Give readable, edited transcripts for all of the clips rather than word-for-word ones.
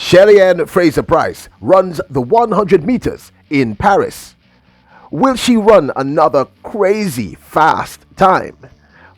Shelly and Fraser Pryce runs the 100 meters in Paris. Will she run another crazy fast time?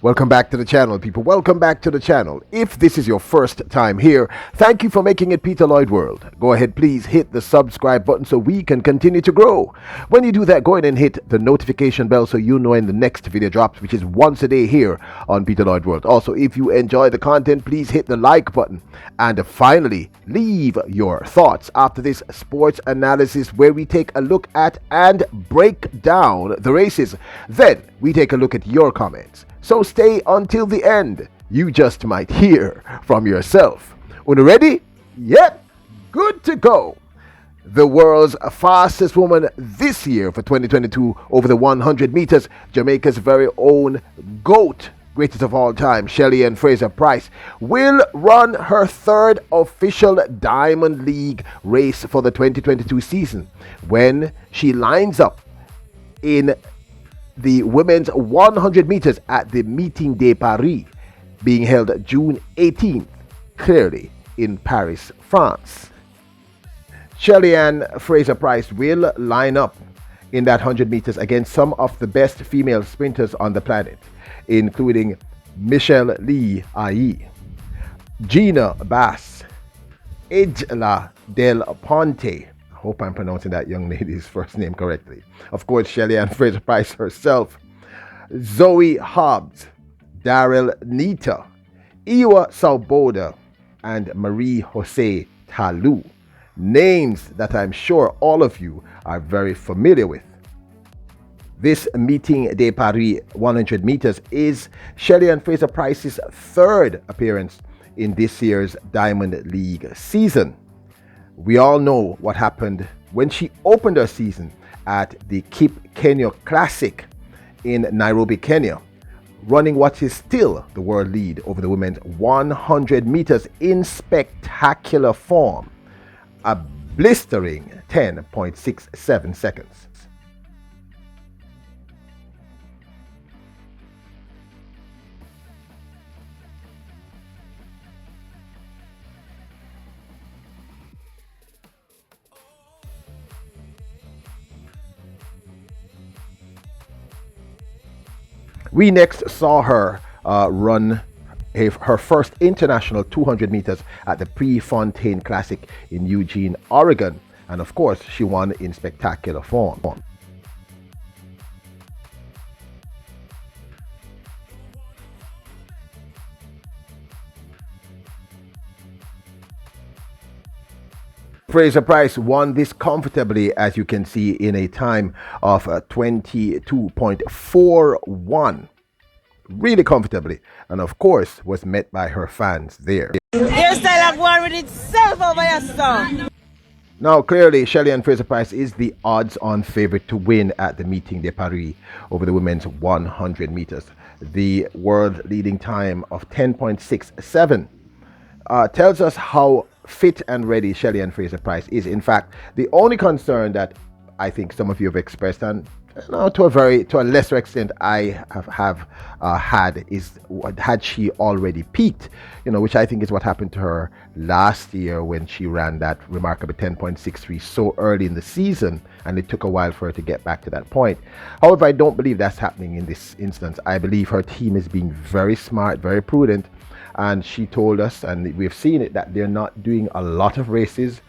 Welcome back to the channel, people. Welcome back to the channel. If this is your first time here, thank you for making it Peter Lloyd World. Go ahead, please hit the subscribe button so we can continue to grow. When you do that, go ahead and hit the notification bell so you know when the next video drops, which is once a day here on Peter Lloyd World. Also, if you enjoy the content, please hit the like button. And finally, leave your thoughts after this sports analysis where we take a look at and break down the races. Then we take a look at your comments. So stay until the end. You just might hear from yourself. Una ready? Yep. Good to go. The world's fastest woman this year for 2022 over the 100 meters, Jamaica's very own GOAT, greatest of all time, Shelly and Fraser Pryce, will run her third official Diamond League race for the 2022 season when she lines up in the women's 100 meters at the Meeting de Paris, being held June 18th, clearly in Paris, France. Shelly and Fraser Pryce will line up in that 100 meters against some of the best female sprinters on the planet, including Michelle Lee Ayi, Gina Bass, Ejla Del Ponte. Hope I'm pronouncing that young lady's first name correctly. Of course, Shelly and Fraser Pryce herself, Zoe Hobbs, Daryl Nita, Iwa Sauboda, and Marie Jose Talu. Names that I'm sure all of you are very familiar with. This Meeting de Paris 100 meters is Shelly and Fraser Pryce's third appearance in this year's Diamond League season. We all know what happened when she opened her season at the Kip Kenya Classic in Nairobi, Kenya, running what is still the world lead over the women's 100 meters in spectacular form, a blistering 10.67 seconds. We next saw her run her first international 200 meters at the Prefontaine Classic in Eugene, Oregon. And of course, she won in spectacular form. Fraser Pryce won this comfortably, as you can see, in a time of 22.41. Really comfortably, and of course was met by her fans there. Hairstyle going with itself over your son. Now clearly Shelly and Fraser Pryce is the odds-on favorite to win at the Meeting de Paris over the women's 100 meters. The world leading time of 10.67 tells us how fit and ready Shelly and Fraser Pryce is. In fact, the only concern that I think some of you have expressed, and to a lesser extent I have had, is had she already peaked, which I think is what happened to her last year when she ran that remarkable 10.63 so early in the season, and it took a while for her to get back to that point. However, I don't believe that's happening in this instance. I believe her team is being very smart, very prudent, and she told us, and we've seen it, that they're not doing a lot of races.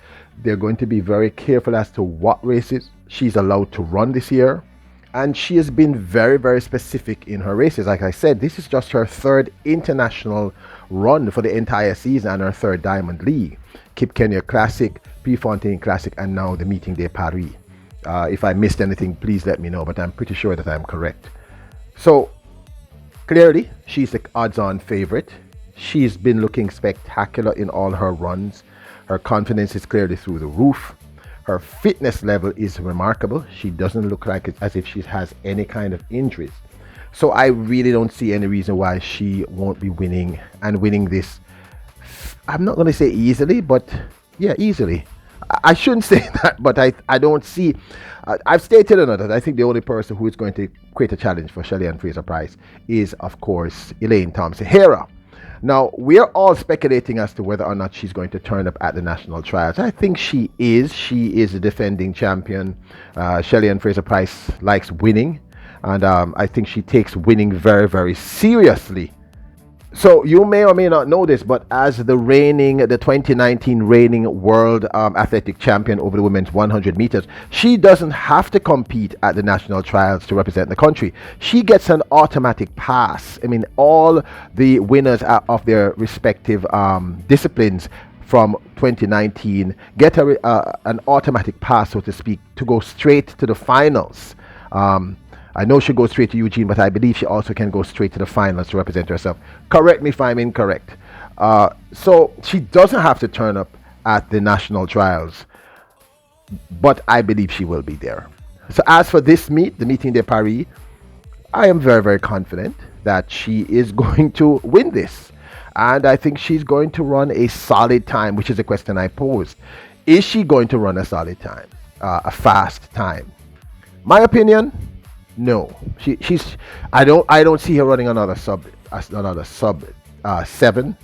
They're going to be very careful as to what races she's allowed to run this year. And she has been very, very specific in her races. Like I said, this is just her third international run for the entire season and her third Diamond League. Kip Kenya Classic, Prefontaine Classic, and now the Meeting de Paris. If I missed anything, please let me know, but I'm pretty sure that I'm correct. So clearly, she's the odds-on favorite. She's been looking spectacular in all her runs. Her confidence is clearly through the roof. Her fitness level is remarkable. She doesn't look like it as if she has any kind of injuries. So I really don't see any reason why she won't be winning, and winning this, I'm not going to say easily, but yeah, easily. I shouldn't say that, but I don't see, I've stated another, I think the only person who is going to create a challenge for Shelly and Fraser Pryce is, of course, Elaine Thompson-Herah. Now, we're all speculating as to whether or not she's going to turn up at the national trials. I think she is. She is a defending champion. Shelly and Fraser Pryce likes winning. And I think she takes winning very, very seriously. So you may or may not know this, but as the 2019 reigning world athletic champion over the women's 100 meters, she doesn't have to compete at the national trials to represent the country. She gets an automatic pass. I mean, all the winners of their respective disciplines from 2019 get an automatic pass, so to speak, to go straight to the finals. I know she goes straight to Eugene, but I believe she also can go straight to the finals to represent herself. Correct me if I'm incorrect. So she doesn't have to turn up at the national trials, but I believe she will be there. So as for this meet, the Meeting de Paris, I am very, very confident that she is going to win this. And I think she's going to run a solid time, which is a question I posed. Is she going to run a solid time, a fast time? My opinion, no. She's. I don't see her running another sub 7.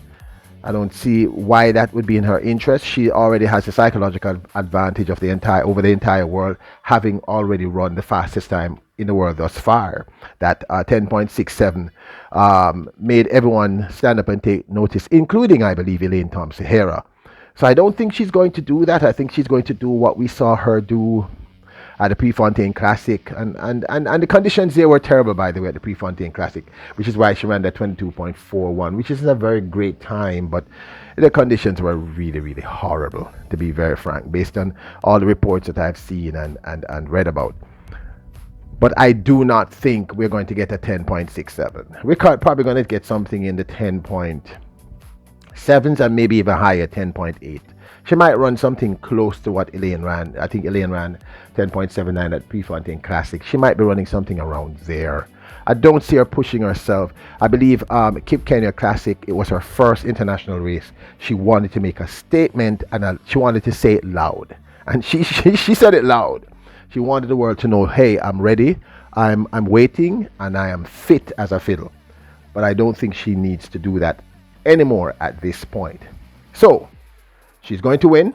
I don't see why that would be in her interest. She already has a psychological advantage of over the entire world, having already run the fastest time in the world thus far. That 10.67 made everyone stand up and take notice, including, I believe, Elaine Thompson-Herah. So I don't think she's going to do that. I think she's going to do what we saw her do at the Prefontaine Classic, and the conditions there were terrible, by the way, at the Prefontaine Classic, which is why she ran that 22.41, which is a very great time, but the conditions were really, really horrible, to be very frank, based on all the reports that I've seen and read about. But I do not think we're going to get a 10.67. We're probably going to get something in the 10.7s and maybe even higher, 10.8. She might run something close to what Elaine ran. I think Elaine ran 10.79 at Prefontaine Classic. She might be running something around there. I don't see her pushing herself. I believe Cape Kenya Classic, it was her first international race. She wanted to make a statement, and she wanted to say it loud. And she said it loud. She wanted the world to know, hey, I'm ready, I'm waiting, and I am fit as a fiddle. But I don't think she needs to do that anymore at this point. So she's going to win,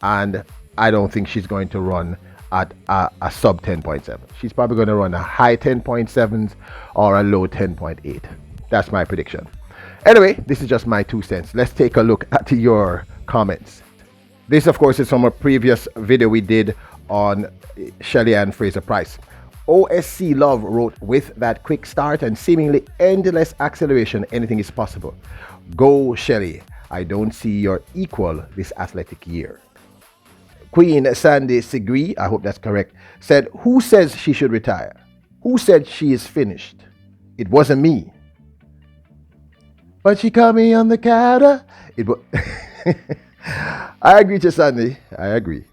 and I don't think she's going to run at a sub 10.7. She's probably going to run a high 10.7s or a low 10.8. That's my prediction. Anyway, this is just my 2 cents. Let's take a look at your comments. This, of course, is from a previous video we did on Shelly and Fraser Pryce. OSC Love wrote, with that quick start and seemingly endless acceleration, anything is possible. Go, Shelly. I don't see your equal this athletic year. Queen Sandy Segri, I hope that's correct, said, who says she should retire? Who said she is finished? It wasn't me. But she called me on the counter. I agree to Sandy. I agree.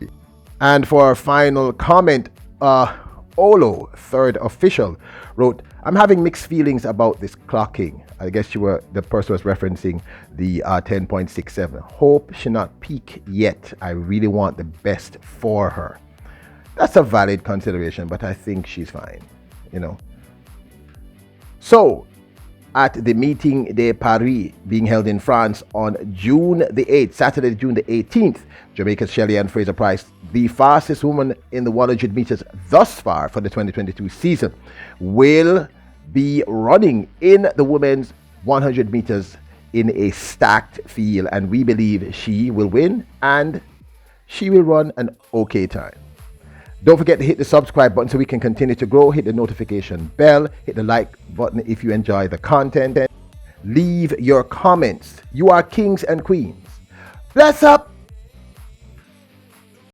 And for our final comment, Olo, third official, wrote, I'm having mixed feelings about this clocking. I guess the person was referencing the 10.67. Hope she not peak yet. I really want the best for her. That's a valid consideration, but I think she's fine, So, at the Meeting de Paris being held in France on June the 8th, Saturday, June the 18th, Jamaica's Shelly and Fraser Pryce, the fastest woman in the 100 meters thus far for the 2022 season, will be running in the women's 100 meters in a stacked field, and we believe she will win and she will run an okay time. Don't forget to hit the subscribe button so we can continue to grow. Hit the notification bell. Hit the like button if you enjoy the content. Leave your comments. You are kings and queens. Bless up.